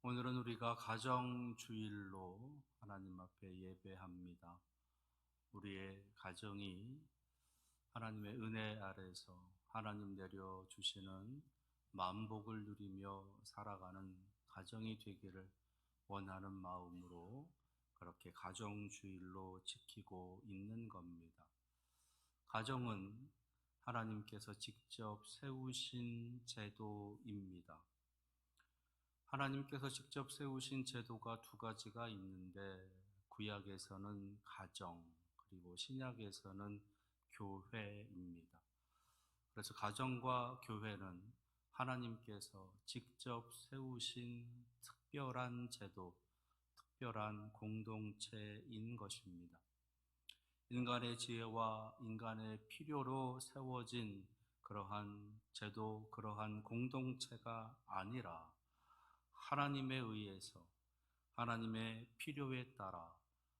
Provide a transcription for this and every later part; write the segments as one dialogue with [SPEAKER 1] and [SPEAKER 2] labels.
[SPEAKER 1] 오늘은 우리가 가정주일로 하나님 앞에 예배합니다. 우리의 가정이 하나님의 은혜 아래서 하나님 내려주시는 만복을 누리며 살아가는 가정이 되기를 원하는 마음으로 그렇게 가정주일로 지키고 있는 겁니다. 가정은 하나님께서 직접 세우신 제도입니다. 하나님께서 직접 세우신 제도가 두 가지가 있는데 구약에서는 가정, 그리고 신약에서는 교회입니다. 그래서 가정과 교회는 하나님께서 직접 세우신 특별한 제도, 특별한 공동체인 것입니다. 인간의 지혜와 인간의 필요로 세워진 그러한 제도, 그러한 공동체가 아니라 하나님에 의해서 하나님의 필요에 따라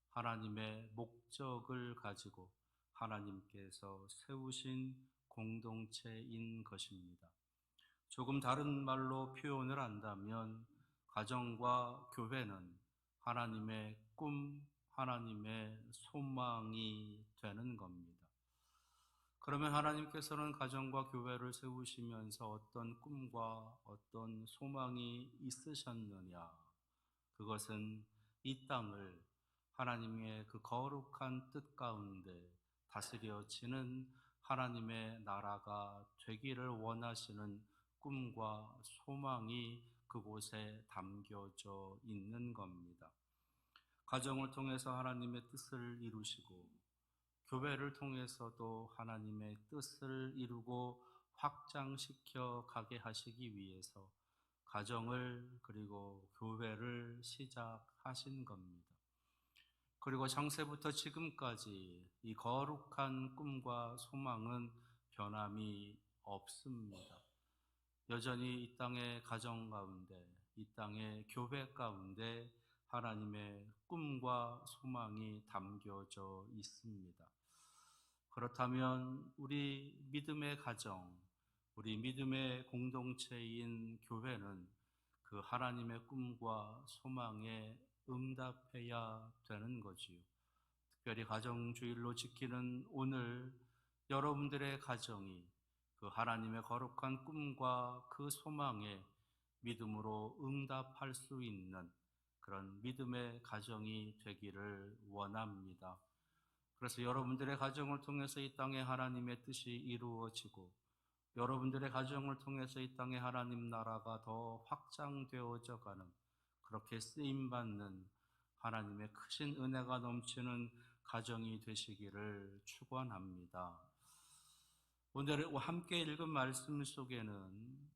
[SPEAKER 1] 하나님의 목적을 가지고 하나님께서 세우신 공동체인 것입니다. 조금 다른 말로 표현을 한다면 가정과 교회는 하나님의 꿈, 하나님의 소망이 되는 겁니다. 그러면 하나님께서는 가정과 교회를 세우시면서 어떤 꿈과 어떤 소망이 있으셨느냐? 그것은 이 땅을 하나님의 그 거룩한 뜻 가운데 다스려지는 하나님의 나라가 되기를 원하시는 꿈과 소망이 그곳에 담겨져 있는 겁니다. 가정을 통해서 하나님의 뜻을 이루시고 교회를 통해서도 하나님의 뜻을 이루고 확장시켜 가게 하시기 위해서 가정을 그리고 교회를 시작하신 겁니다. 그리고 창세부터 지금까지 이 거룩한 꿈과 소망은 변함이 없습니다. 여전히 이 땅의 가정 가운데, 이 땅의 교회 가운데 하나님의 꿈과 소망이 담겨져 있습니다. 그렇다면 우리 믿음의 가정, 우리 믿음의 공동체인 교회는 그 하나님의 꿈과 소망에 응답해야 되는 거지요. 특별히 가정주일로 지키는 오늘 여러분들의 가정이 그 하나님의 거룩한 꿈과 그 소망에 믿음으로 응답할 수 있는 그런 믿음의 가정이 되기를 원합니다. 그래서 여러분들의 가정을 통해서 이 땅에 하나님의 뜻이 이루어지고 여러분들의 가정을 통해서 이 땅에 하나님 나라가 더 확장되어져 가는 그렇게 쓰임받는 하나님의 크신 은혜가 넘치는 가정이 되시기를 축원합니다. 오늘 함께 읽은 말씀 속에는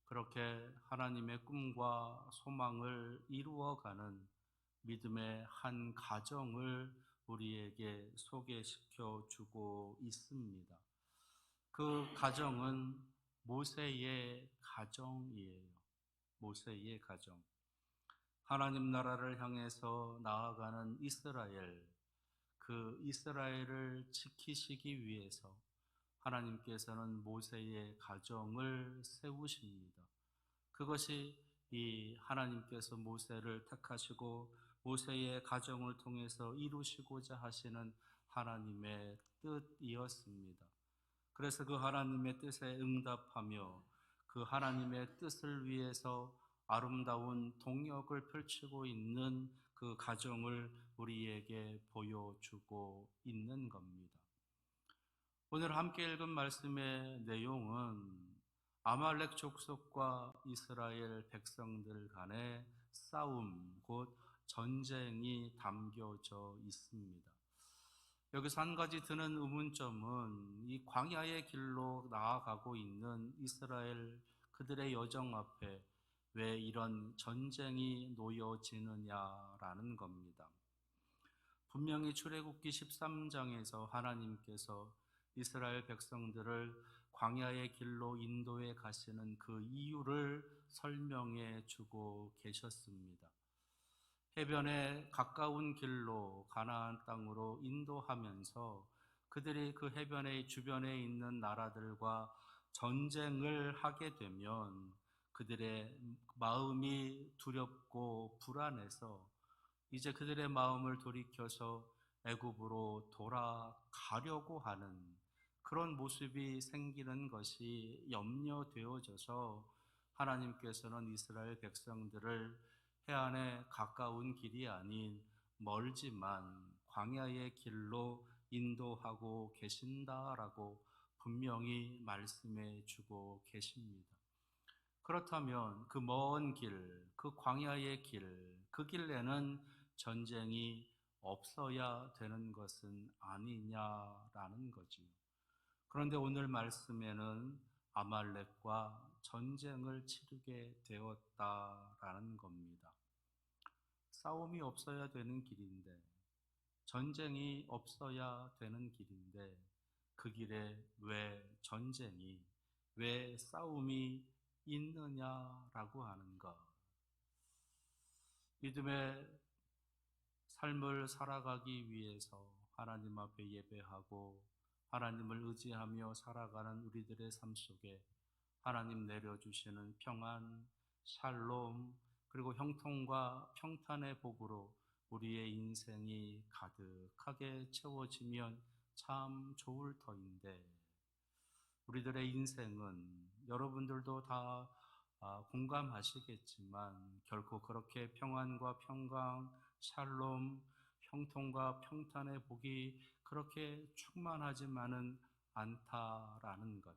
[SPEAKER 1] 그렇게 하나님의 꿈과 소망을 이루어가는 믿음의 한 가정을 우리에게 소개시켜 주고 있습니다. 그 가정은 모세의 가정이에요. 모세의 가정. 하나님 나라를 향해서 나아가는 이스라엘, 그 이스라엘을 지키시기 위해서 하나님께서는 모세의 가정을 세우십니다. 그것이 이 하나님께서 모세를 택하시고 모세의 가정을 통해서 이루시고자 하시는 하나님의 뜻이었습니다. 그래서 그 하나님의 뜻에 응답하며 그 하나님의 뜻을 위해서 아름다운 동역을 펼치고 있는 그 가정을 우리에게 보여주고 있는 겁니다. 오늘 함께 읽은 말씀의 내용은 아말렉 족속과 이스라엘 백성들 간의 싸움, 곧 전쟁이 담겨져 있습니다. 여기서 한 가지 드는 의문점은 이 광야의 길로 나아가고 있는 이스라엘 그들의 여정 앞에 왜 이런 전쟁이 놓여지느냐라는 겁니다. 분명히 출애굽기 13장에서 하나님께서 이스라엘 백성들을 광야의 길로 인도해 가시는 그 이유를 설명해 주고 계셨습니다. 해변에 가까운 길로 가나안 땅으로 인도하면서 그들이 그 해변의 주변에 있는 나라들과 전쟁을 하게 되면 그들의 마음이 두렵고 불안해서 이제 그들의 마음을 돌이켜서 애굽으로 돌아가려고 하는 그런 모습이 생기는 것이 염려되어져서 하나님께서는 이스라엘 백성들을 해안에 가까운 길이 아닌 멀지만 광야의 길로 인도하고 계신다라고 분명히 말씀해 주고 계십니다. 그렇다면 그 먼 길, 그 광야의 길, 그 길에는 전쟁이 없어야 되는 것은 아니냐라는 거지요. 그런데 오늘 말씀에는 아말렉과 전쟁을 치르게 되었다라는 겁니다. 싸움이 없어야 되는 길인데, 전쟁이 없어야 되는 길인데, 그 길에 왜 전쟁이, 왜 싸움이 있느냐라고 하는 것. 믿음의 삶을 살아가기 위해서 하나님 앞에 예배하고 하나님을 의지하며 살아가는 우리들의 삶 속에 하나님 내려주시는 평안, 샬롬, 그리고 형통과 평탄의 복으로 우리의 인생이 가득하게 채워지면 참 좋을 터인데, 우리들의 인생은 여러분들도 다 공감하시겠지만 결코 그렇게 평안과 평강, 샬롬, 형통과 평탄의 복이 그렇게 충만하지만은 않다라는 것.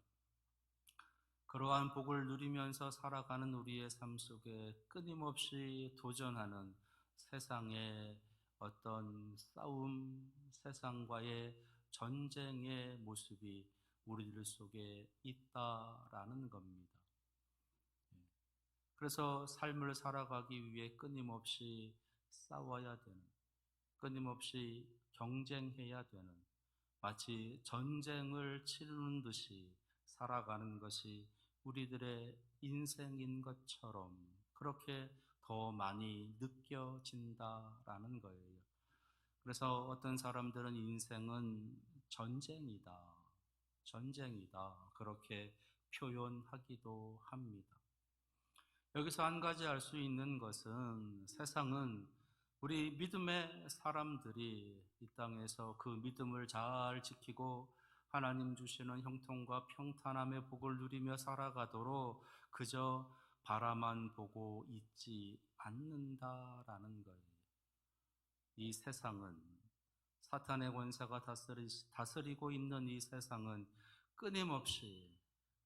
[SPEAKER 1] 그러한 복을 누리면서 살아가는 우리의 삶 속에 끊임없이 도전하는 세상의 어떤 싸움, 세상과의 전쟁의 모습이 우리들 속에 있다라는 겁니다. 그래서 삶을 살아가기 위해 끊임없이 싸워야 되는, 끊임없이 경쟁해야 되는, 마치 전쟁을 치르는 듯이 살아가는 것이 우리들의 인생인 것처럼 그렇게 더 많이 느껴진다라는 거예요. 그래서 어떤 사람들은 인생은 전쟁이다, 전쟁이다, 그렇게 표현하기도 합니다. 여기서 한 가지 알 수 있는 것은 세상은 우리 믿음의 사람들이 이 땅에서 그 믿음을 잘 지키고 하나님 주시는 형통과 평탄함의 복을 누리며 살아가도록 그저 바라만 보고 있지 않는다라는 거예요. 이 세상은 사탄의 권세가 다스리고 있는 이 세상은 끊임없이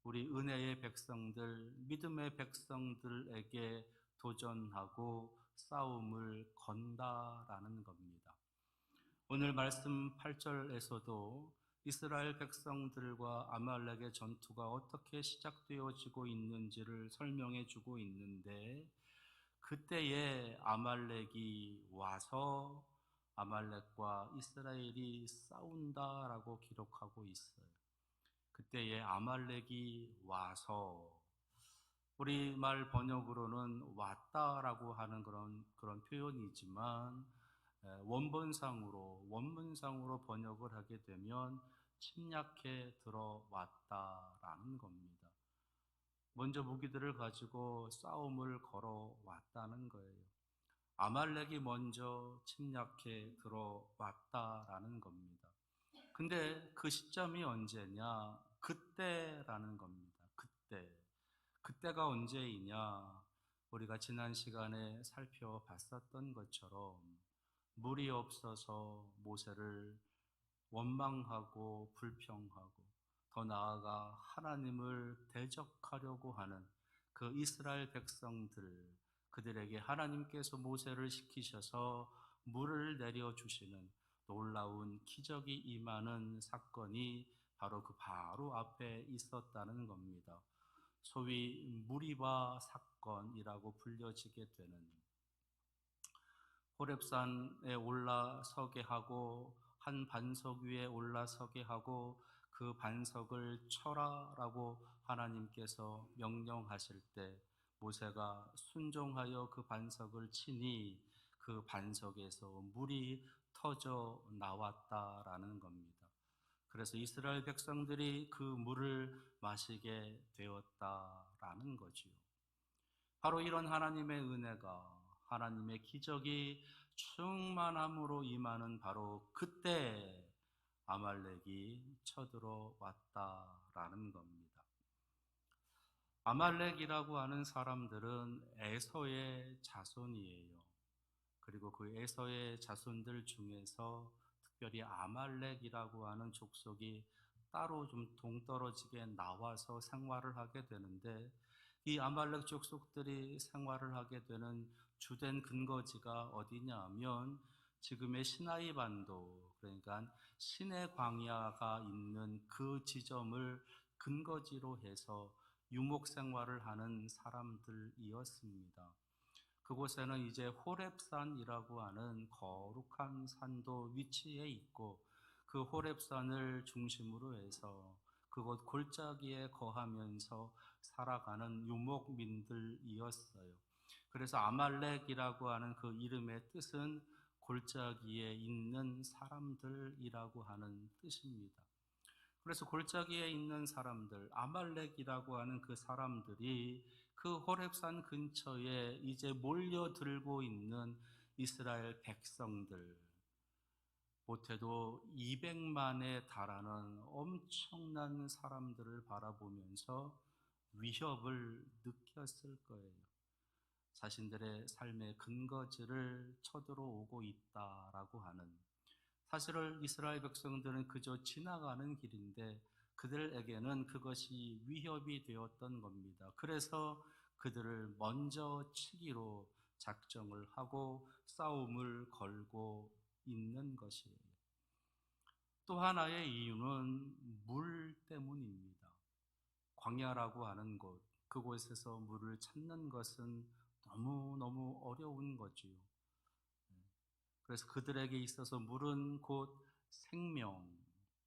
[SPEAKER 1] 우리 은혜의 백성들, 믿음의 백성들에게 도전하고 싸움을 건다라는 겁니다. 오늘 말씀 8절에서도 이스라엘 백성들과 아말렉의 전투가 어떻게 시작되어지고 있는지를 설명해 주고 있는데, 그때에 아말렉이 와서 아말렉과 이스라엘이 싸운다라고 기록하고 있어요. 그때에 아말렉이 와서, 우리말 번역으로는 왔다라고 하는 그런 표현이지만 원문상으로 번역을 하게 되면 침략해 들어왔다라는 겁니다. 먼저 무기들을 가지고 싸움을 걸어왔다는 거예요. 아말렉이 먼저 침략해 들어왔다라는 겁니다. 근데 그 시점이 언제냐? 그때라는 겁니다. 그때가 언제이냐? 우리가 지난 시간에 살펴봤었던 것처럼 물이 없어서 모세를 원망하고 불평하고 더 나아가 하나님을 대적하려고 하는 그 이스라엘 백성들, 그들에게 하나님께서 모세를 시키셔서 물을 내려주시는 놀라운 기적이 임하는 사건이 바로 그 바로 앞에 있었다는 겁니다. 소위 무리바 사건이라고 불려지게 되는, 호렙산에 올라서게 하고 한 반석 위에 올라서게 하고 그 반석을 쳐라라고 하나님께서 명령하실 때 모세가 순종하여 그 반석을 치니 그 반석에서 물이 터져 나왔다라는 겁니다. 그래서 이스라엘 백성들이 그 물을 마시게 되었다라는 거지요. 바로 이런 하나님의 은혜가, 하나님의 기적이 충만함으로 임하는 바로 그때 아말렉이 쳐들어왔다라는 겁니다. 아말렉이라고 하는 사람들은 에서의 자손이에요. 그리고 그 에서의 자손들 중에서 특별히 아말렉이라고 하는 족속이 따로 좀 동떨어지게 나와서 생활을 하게 되는데, 이 아말렉 족속들이 생활을 하게 되는 주된 근거지가 어디냐면 지금의 시나이 반도, 그러니까 시내 광야가 있는 그 지점을 근거지로 해서 유목 생활을 하는 사람들이었습니다. 그곳에는 이제 호렙산이라고 하는 거룩한 산도 위치해 있고, 그 호렙산을 중심으로 해서 그곳 골짜기에 거하면서 살아가는 유목민들이었어요. 그래서 아말렉이라고 하는 그 이름의 뜻은 골짜기에 있는 사람들이라고 하는 뜻입니다. 그래서 골짜기에 있는 사람들, 아말렉이라고 하는 그 사람들이 그 호렙산 근처에 이제 몰려들고 있는 이스라엘 백성들, 못해도 200만에 달하는 엄청난 사람들을 바라보면서 위협을 느꼈을 거예요. 자신들의 삶의 근거지를 쳐들어오고 있다라고 하는, 사실은 이스라엘 백성들은 그저 지나가는 길인데 그들에게는 그것이 위협이 되었던 겁니다. 그래서 그들을 먼저 치기로 작정을 하고 싸움을 걸고 있는 것이에요. 또 하나의 이유는 물 때문입니다. 광야라고 하는 곳, 그곳에서 물을 찾는 것은 너무너무 어려운 거지요. 그래서 그들에게 있어서 물은 곧 생명,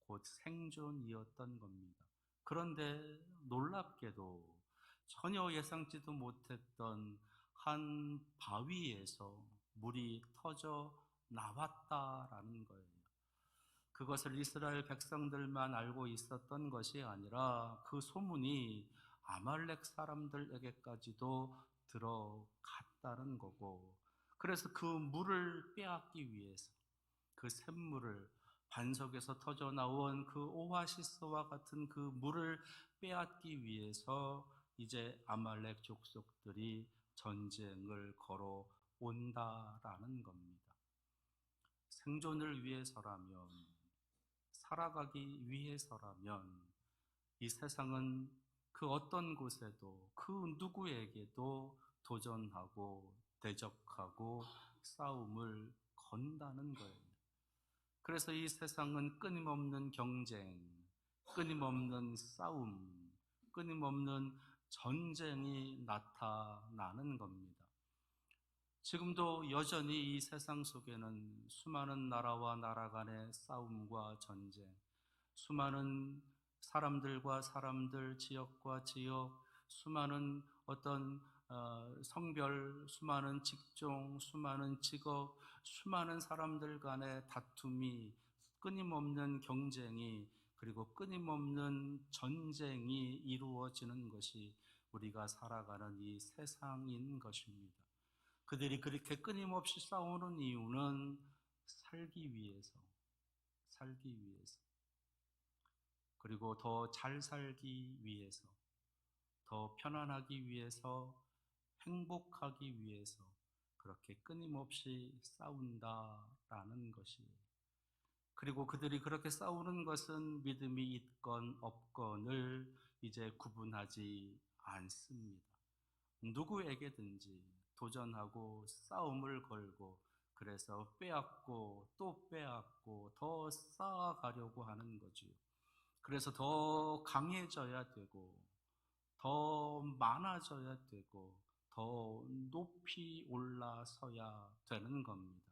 [SPEAKER 1] 곧 생존이었던 겁니다. 그런데 놀랍게도 전혀 예상치도 못했던 한 바위에서 물이 터져 나왔다라는 거예요. 그것을 이스라엘 백성들만 알고 있었던 것이 아니라 그 소문이 아말렉 사람들에게까지도 들어갔다는 거고, 그래서 그 물을 빼앗기 위해서, 그 샘물을, 반석에서 터져 나온 그 오아시스와 같은 그 물을 빼앗기 위해서 이제 아말렉 족속들이 전쟁을 걸어 온다라는 겁니다. 생존을 위해서라면, 살아가기 위해서라면 이 세상은 그 어떤 곳에도 그 누구에게도 도전하고 대적하고 싸움을 건다는 거예요. 그래서 이 세상은 끊임없는 경쟁, 끊임없는 싸움, 끊임없는 전쟁이 나타나는 겁니다. 지금도 여전히 이 세상 속에는 수많은 나라와 나라 간의 싸움과 전쟁, 수많은 사람들과 사람들, 지역과 지역, 수많은 어떤 성별, 수많은 직종, 수많은 직업, 수많은 사람들 간의 다툼이, 끊임없는 경쟁이, 그리고 끊임없는 전쟁이 이루어지는 것이 우리가 살아가는 이 세상인 것입니다. 그들이 그렇게 끊임없이 싸우는 이유는 살기 위해서, 살기 위해서, 그리고 더 잘 살기 위해서, 더 편안하기 위해서, 행복하기 위해서 그렇게 끊임없이 싸운다라는 것이에요. 그리고 그들이 그렇게 싸우는 것은 믿음이 있건 없건을 이제 구분하지 않습니다. 누구에게든지 도전하고 싸움을 걸고, 그래서 빼앗고 또 빼앗고 더 쌓아가려고 하는 거지요. 그래서 더 강해져야 되고, 더 많아져야 되고, 더 높이 올라서야 되는 겁니다.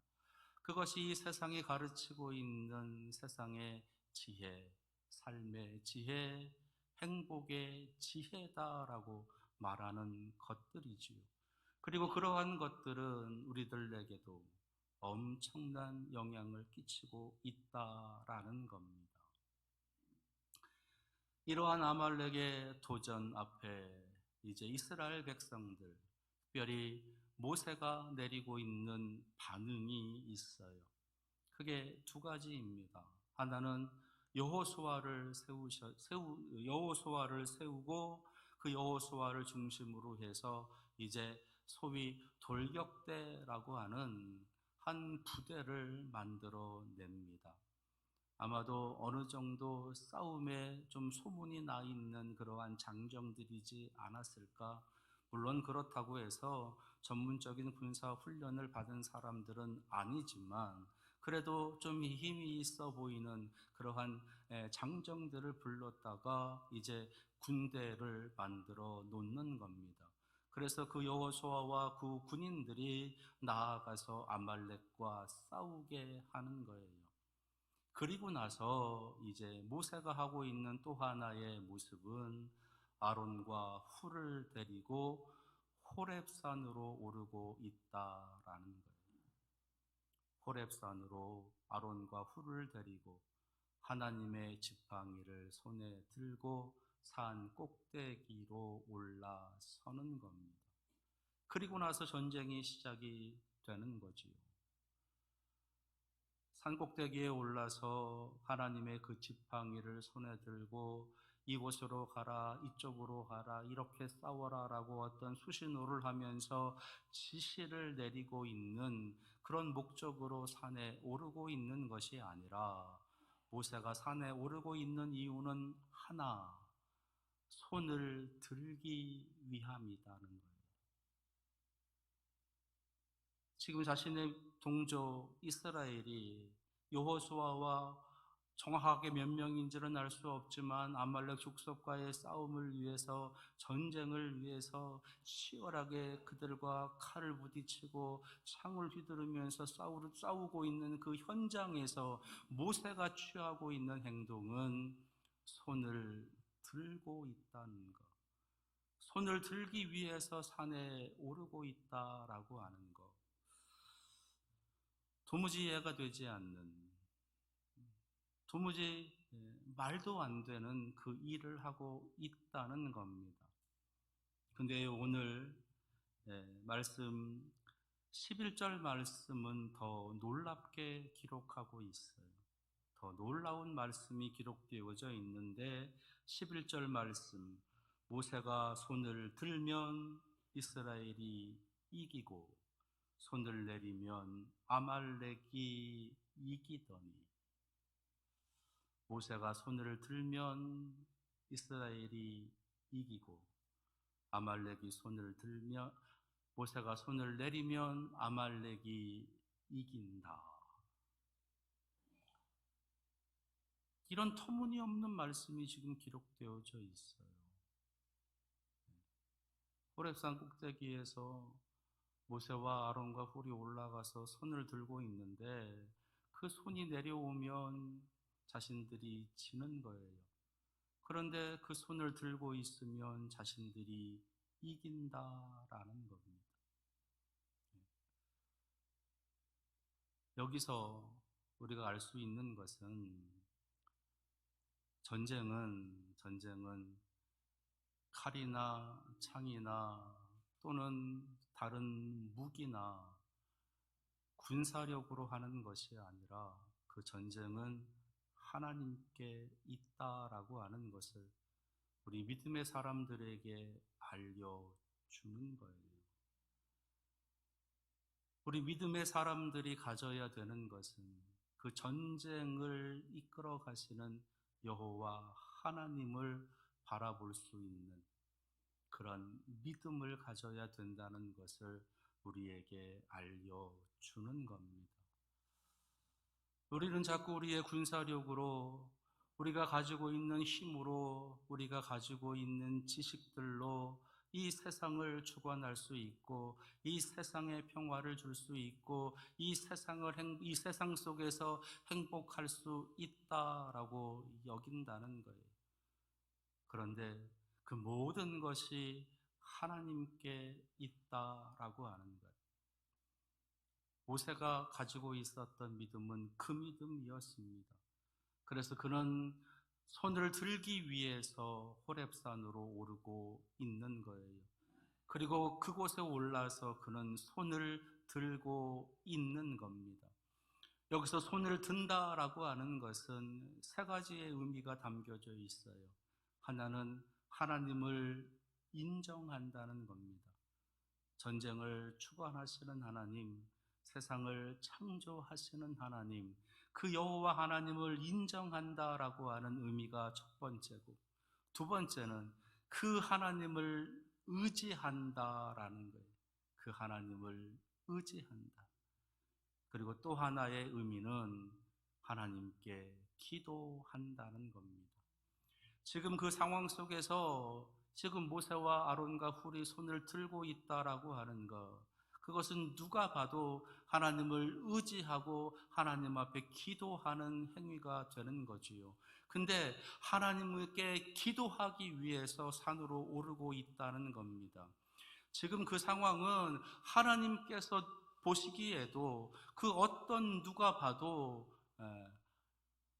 [SPEAKER 1] 그것이 이 세상이 가르치고 있는 세상의 지혜, 삶의 지혜, 행복의 지혜다라고 말하는 것들이지요. 그리고 그러한 것들은 우리들에게도 엄청난 영향을 끼치고 있다라는 겁니다. 이러한 아말렉의 도전 앞에 이제 이스라엘 백성들, 특별히 모세가 내리고 있는 반응이 있어요. 크게 두 가지입니다. 하나는 여호수아를 세우고 그 여호수아를 중심으로 해서 이제 소위 돌격대라고 하는 한 부대를 만들어 냅니다. 아마도 어느 정도 싸움에 좀 소문이 나 있는 그러한 장정들이지 않았을까? 물론 그렇다고 해서 전문적인 군사 훈련을 받은 사람들은 아니지만 그래도 좀 힘이 있어 보이는 그러한 장정들을 불렀다가 이제 군대를 만들어 놓는 겁니다. 그래서 그 여호수아와 그 군인들이 나아가서 아말렉과 싸우게 하는 거예요. 그리고 나서 이제 모세가 하고 있는 또 하나의 모습은 아론과 훌을 데리고 호렙산으로 오르고 있다라는 거예요. 호렙산으로 아론과 훌을 데리고 하나님의 지팡이를 손에 들고 산 꼭대기로 올라서는 겁니다. 그리고 나서 전쟁이 시작이 되는 거지요. 산꼭대기에 올라서 하나님의 그 지팡이를 손에 들고 이곳으로 가라, 이쪽으로 가라, 이렇게 싸워라 라고 어떤 수신호를 하면서 지시를 내리고 있는 그런 목적으로 산에 오르고 있는 것이 아니라 모세가 산에 오르고 있는 이유는 하나, 손을 들기 위함이라는 거예요. 지금 자신의 동족 이스라엘이 여호수아와 정확하게 몇 명인지는 알 수 없지만 아말렉 족속과의 싸움을 위해서, 전쟁을 위해서 치열하게 그들과 칼을 부딪히고 창을 휘두르면서 싸우고 있는 그 현장에서 모세가 취하고 있는 행동은 손을 들고 있다는 것, 손을 들기 위해서 산에 오르고 있다라고 하는 것, 도무지 이해가 되지 않는, 도무지 말도 안 되는 그 일을 하고 있다는 겁니다. 근데 오늘 말씀 11절 말씀은 더 놀랍게 기록하고 있어요. 더 놀라운 말씀이 기록되어져 있는데 11절 말씀, 모세가 손을 들면 이스라엘이 이기고 손을 내리면 아말렉이 이기더니, 모세가 손을 들면 이스라엘이 이기고 아말렉이 손을 들면, 모세가 손을 내리면 아말렉이 이긴다. 이런 터무니없는 말씀이 지금 기록되어져 있어요. 호렙산 꼭대기에서 모세와 아론과 훌이 올라가서 손을 들고 있는데 그 손이 내려오면 자신들이 지는 거예요. 그런데 그 손을 들고 있으면 자신들이 이긴다라는 겁니다. 여기서 우리가 알 수 있는 것은 전쟁은 칼이나 창이나 또는 다른 무기나 군사력으로 하는 것이 아니라 그 전쟁은 하나님께 있다라고 하는 것을 우리 믿음의 사람들에게 알려주는 거예요. 우리 믿음의 사람들이 가져야 되는 것은 그 전쟁을 이끌어 가시는 여호와 하나님을 바라볼 수 있는 그런 믿음을 가져야 된다는 것을 우리에게 알려주는 겁니다. 우리는 자꾸 우리의 군사력으로, 우리가 가지고 있는 힘으로, 우리가 가지고 있는 지식들로 이 세상을 주관할 수 있고, 이 세상에 평화를 줄 수 있고, 이 세상 속에서 행복할 수 있다라고 여긴다는 거예요. 그런데 그 모든 것이 하나님께 있다라고 하는 것. 모세가 가지고 있었던 믿음은 그 믿음이었습니다. 그래서 그는 손을 들기 위해서 호렙산으로 오르고 있는 거예요. 그리고 그곳에 올라서 그는 손을 들고 있는 겁니다. 여기서 손을 든다라고 하는 것은 세 가지의 의미가 담겨져 있어요. 하나는 하나님을 인정한다는 겁니다. 전쟁을 주관하시는 하나님, 세상을 창조하시는 하나님, 그 여호와 하나님을 인정한다라고 하는 의미가 첫 번째고, 두 번째는 그 하나님을 의지한다라는 거예요. 그 하나님을 의지한다. 그리고 또 하나의 의미는 하나님께 기도한다는 겁니다. 지금 그 상황 속에서 지금 모세와 아론과 훌이 손을 들고 있다라고 하는 것, 그것은 누가 봐도 하나님을 의지하고 하나님 앞에 기도하는 행위가 되는 거지요. 근데 하나님께 기도하기 위해서 산으로 오르고 있다는 겁니다. 지금 그 상황은 하나님께서 보시기에도 그 어떤 누가 봐도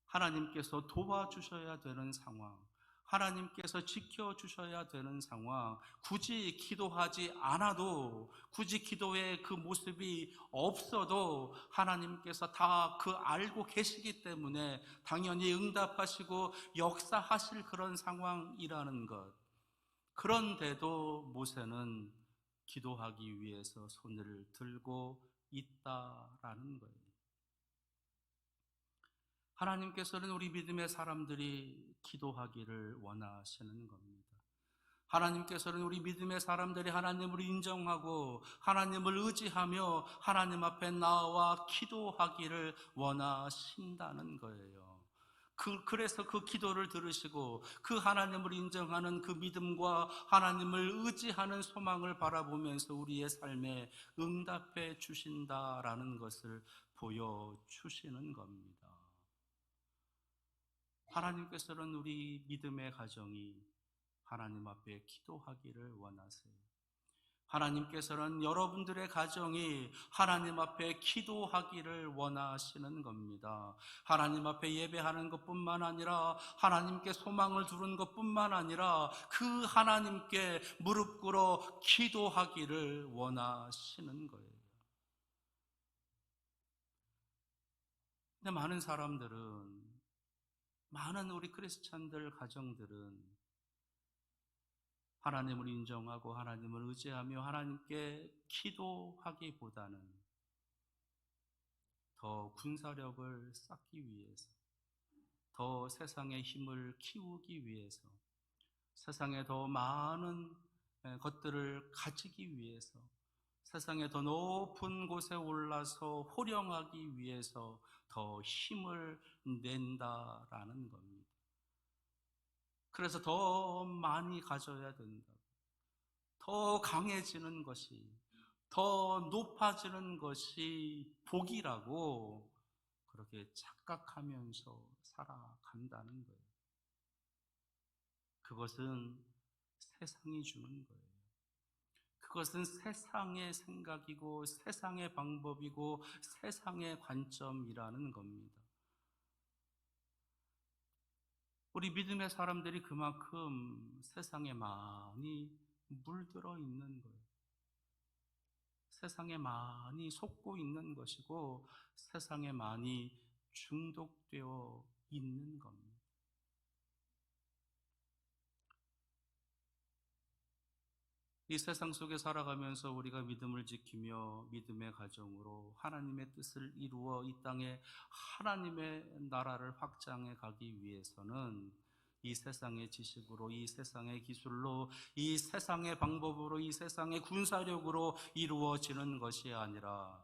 [SPEAKER 1] 하나님께서 도와주셔야 되는 상황, 하나님께서 지켜주셔야 되는 상황, 굳이 기도하지 않아도, 굳이 기도의 그 모습이 없어도 하나님께서 다 그 알고 계시기 때문에 당연히 응답하시고 역사하실 그런 상황이라는 것. 그런데도 모세는 기도하기 위해서 손을 들고 있다라는 거예요. 하나님께서는 우리 믿음의 사람들이 기도하기를 원하시는 겁니다. 하나님께서는 우리 믿음의 사람들이 하나님을 인정하고 하나님을 의지하며 하나님 앞에 나와 기도하기를 원하신다는 거예요. 그래서 그 기도를 들으시고 그 하나님을 인정하는 그 믿음과 하나님을 의지하는 소망을 바라보면서 우리의 삶에 응답해 주신다라는 것을 보여주시는 겁니다. 하나님께서는 우리 믿음의 가정이 하나님 앞에 기도하기를 원하세요. 하나님께서는 여러분들의 가정이 하나님 앞에 기도하기를 원하시는 겁니다. 하나님 앞에 예배하는 것뿐만 아니라 하나님께 소망을 두는 것뿐만 아니라 그 하나님께 무릎 꿇어 기도하기를 원하시는 거예요. 근데 많은 사람들은, 많은 우리 크리스찬들 가정들은 하나님을 인정하고 하나님을 의지하며 하나님께 기도하기보다는 더 군사력을 쌓기 위해서, 더 세상의 힘을 키우기 위해서, 세상에 더 많은 것들을 가지기 위해서, 세상에 더 높은 곳에 올라서 호령하기 위해서 더 힘을 낸다라는 겁니다. 그래서 더 많이 가져야 된다. 더 강해지는 것이, 더 높아지는 것이 복이라고 그렇게 착각하면서 살아간다는 거예요. 그것은 세상이 주는 거예요. 그것은 세상의 생각이고 세상의 방법이고 세상의 관점이라는 겁니다. 우리 믿음의 사람들이 그만큼 세상에 많이 물들어 있는 거예요. 세상에 많이 속고 있는 것이고 세상에 많이 중독되어 있는 겁니다. 이 세상 속에 살아가면서 우리가 믿음을 지키며 믿음의 가정으로 하나님의 뜻을 이루어 이 땅에 하나님의 나라를 확장해 가기 위해서는 이 세상의 지식으로, 이 세상의 기술로, 이 세상의 방법으로, 이 세상의 군사력으로 이루어지는 것이 아니라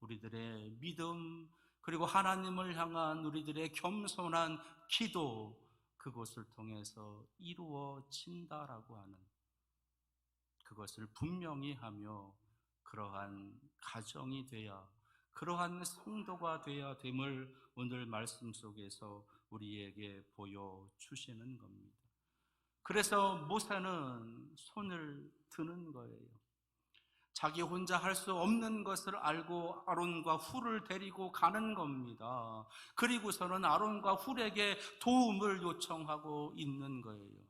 [SPEAKER 1] 우리들의 믿음, 그리고 하나님을 향한 우리들의 겸손한 기도, 그것을 통해서 이루어진다라고 하는, 그것을 분명히 하며 그러한 가정이 되어야, 그러한 성도가 되어야 됨을 오늘 말씀 속에서 우리에게 보여주시는 겁니다. 그래서 모세는 손을 드는 거예요. 자기 혼자 할 수 없는 것을 알고 아론과 훌을 데리고 가는 겁니다. 그리고서는 아론과 훌에게 도움을 요청하고 있는 거예요.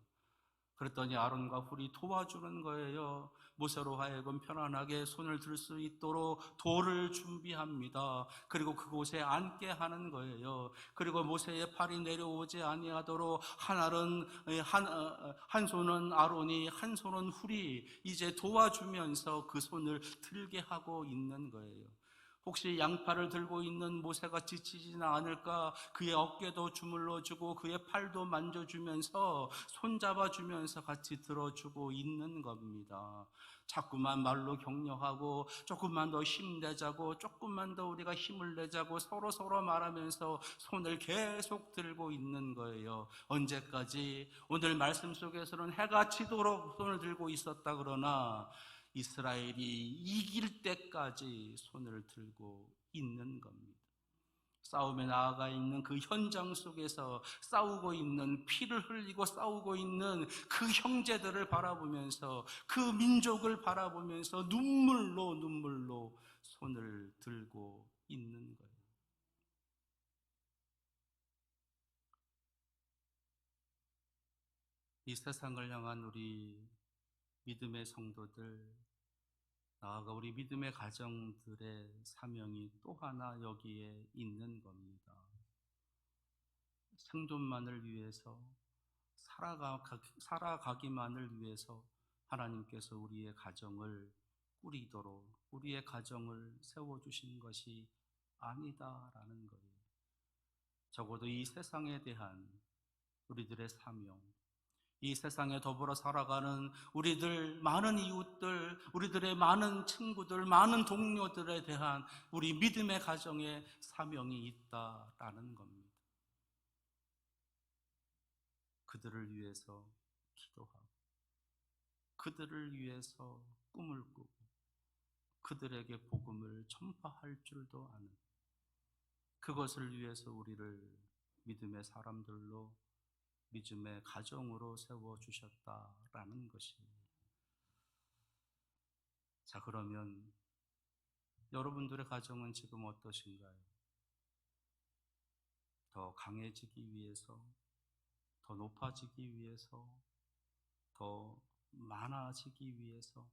[SPEAKER 1] 그랬더니 아론과 훌이 도와주는 거예요. 모세로 하여금 편안하게 손을 들 수 있도록 돌을 준비합니다. 그리고 그곳에 앉게 하는 거예요. 그리고 모세의 팔이 내려오지 아니하도록 한 손은 아론이, 한 손은 훌이 이제 도와주면서 그 손을 들게 하고 있는 거예요. 혹시 양팔을 들고 있는 모세가 지치지는 않을까? 그의 어깨도 주물러주고 그의 팔도 만져주면서 손잡아주면서 같이 들어주고 있는 겁니다. 자꾸만 말로 격려하고 조금만 더 힘내자고, 조금만 더 우리가 힘을 내자고 서로 말하면서 손을 계속 들고 있는 거예요. 언제까지? 오늘 말씀 속에서는 해가 지도록 손을 들고 있었다 그러나 이스라엘이 이길 때까지 손을 들고 있는 겁니다. 싸움에 나아가 있는 그 현장 속에서 싸우고 있는, 피를 흘리고 싸우고 있는 그 형제들을 바라보면서, 그 민족을 바라보면서 눈물로 손을 들고 있는 거예요. 이 세상을 향한 우리 믿음의 성도들, 나아가 우리 믿음의 가정들의 사명이 또 하나 여기에 있는 겁니다. 생존만을 위해서, 살아가기만을 위해서 하나님께서 우리의 가정을 꾸리도록, 우리의 가정을 세워주신 것이 아니다라는 거예요. 적어도 이 세상에 대한 우리들의 사명, 이 세상에 더불어 살아가는 우리들 많은 이웃들, 우리들의 많은 친구들, 많은 동료들에 대한 우리 믿음의 가정에 사명이 있다라는 겁니다. 그들을 위해서 기도하고, 그들을 위해서 꿈을 꾸고, 그들에게 복음을 전파할 줄도 아는, 그것을 위해서 우리를 믿음의 사람들로, 믿음의 가정으로 세워주셨다라는 것입니다. 자, 그러면 여러분들의 가정은 지금 어떠신가요? 더 강해지기 위해서, 더 높아지기 위해서, 더 많아지기 위해서,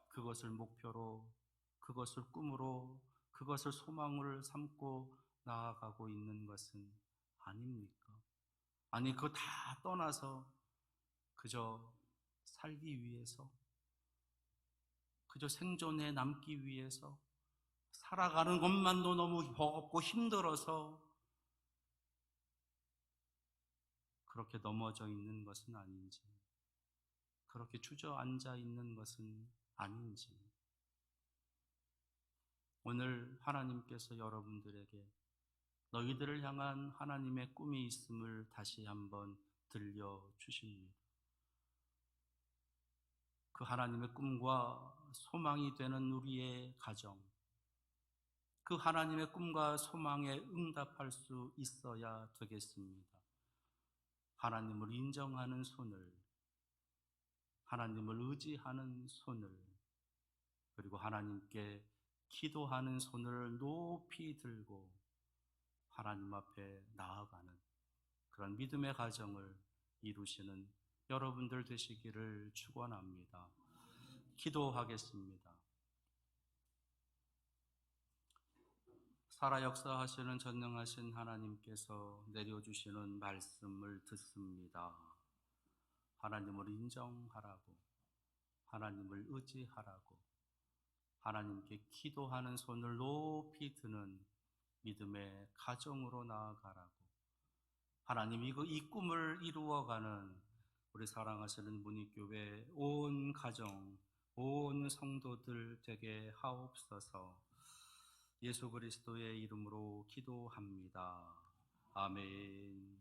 [SPEAKER 1] 그것을 목표로, 그것을 꿈으로, 그것을 소망을 삼고 나아가고 있는 것은 아닙니까? 아니, 그거 다 떠나서 그저 살기 위해서, 그저 생존해 남기 위해서, 살아가는 것만도 너무 버겁고 힘들어서 그렇게 넘어져 있는 것은 아닌지, 그렇게 주저앉아 있는 것은 아닌지, 오늘 하나님께서 여러분들에게 너희들을 향한 하나님의 꿈이 있음을 다시 한번 들려주십니다. 그 하나님의 꿈과 소망이 되는 우리의 가정, 그 하나님의 꿈과 소망에 응답할 수 있어야 되겠습니다. 하나님을 인정하는 손을, 하나님을 의지하는 손을, 그리고 하나님께 기도하는 손을 높이 들고 하나님 앞에 나아가는 그런 믿음의 가정을 이루시는 여러분들 되시기를 축원합니다. 기도하겠습니다. 살아 역사하시는 전능하신 하나님께서 내려주시는 말씀을 듣습니다. 하나님을 인정하라고, 하나님을 의지하라고, 하나님께 기도하는 손을 높이 드는 믿음의 가정으로 나아가라고, 하나님 이 꿈을 이루어가는 우리 사랑하시는 문익교회 온 가정, 온 성도들 되게 하옵소서. 예수 그리스도의 이름으로 기도합니다. 아멘.